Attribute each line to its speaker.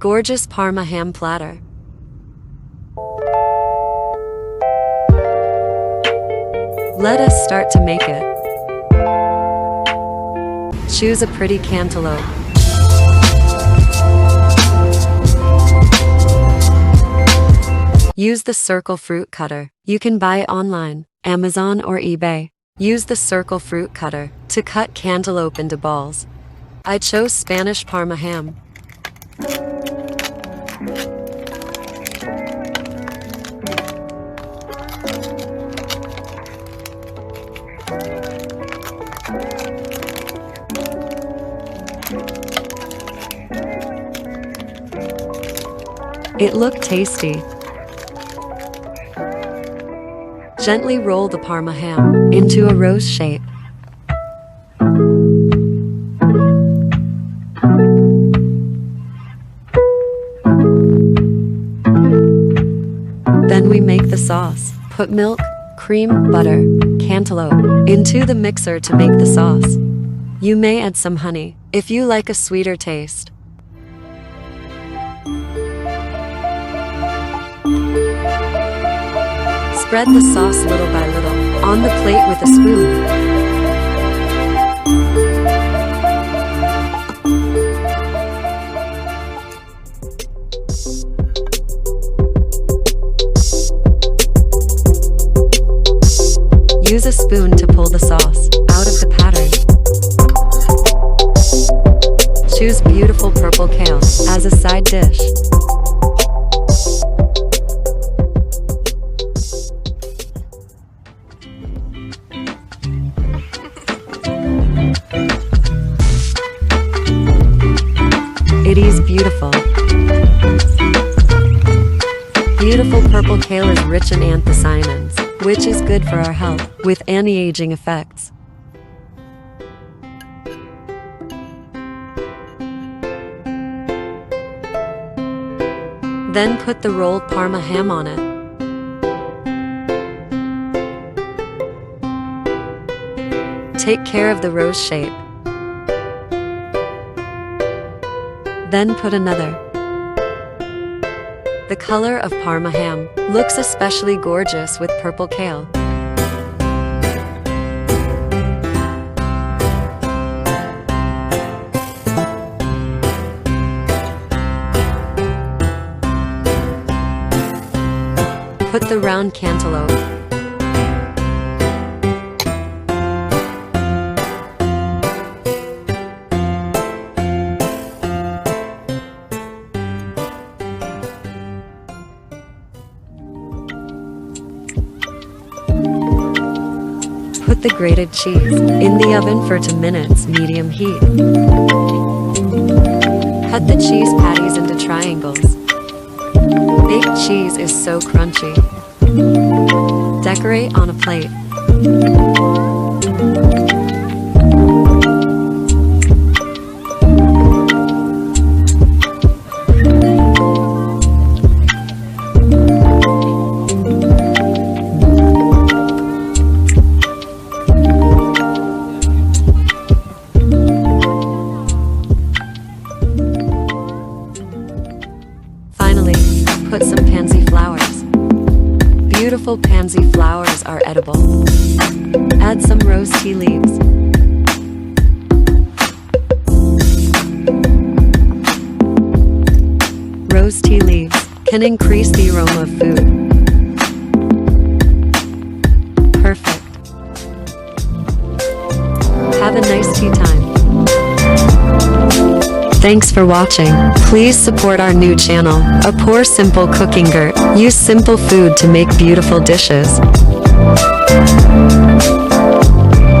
Speaker 1: Gorgeous parma ham platter. Let us start to make it. Choose a pretty cantaloupe. Use the circle fruit cutter. You can buy it online, Amazon or eBay. Use the circle fruit cutter to cut cantaloupe into balls. I chose Spanish parma ham. It looked tasty. Gently roll the parma ham into a rose shape. Then we make the sauce. Put milk, cream, butter, cantaloupe into the mixer to make the sauce. You may add some honey if you like a sweeter taste. Spread the sauce little by little on the plate with a spoon. Use a spoon to pull the sauce out of the pattern. Choose beautiful purple kale as a side dish. It is beautiful. Beautiful purple kale is rich in anthocyanins, which is good for our health, with anti-aging effects. Then put the rolled parma ham on it. Take care of the rose shape. Then put another. The color of parma ham looks especially gorgeous with purple kale. Put the round cantaloupe. Put the grated cheese in the oven for 2 minutes, medium heat. Cut the cheese patties into triangles. Baked cheese is so crunchy. Decorate on a plate. Put some pansy flowers. Beautiful pansy flowers are edible. Add some rose tea leaves. Rose tea leaves can increase the aroma of food. Perfect. Have a nice tea time. Thanks for watching. Please support our new channel, A Poor Simple Cooking Gert. Use simple food to make beautiful dishes.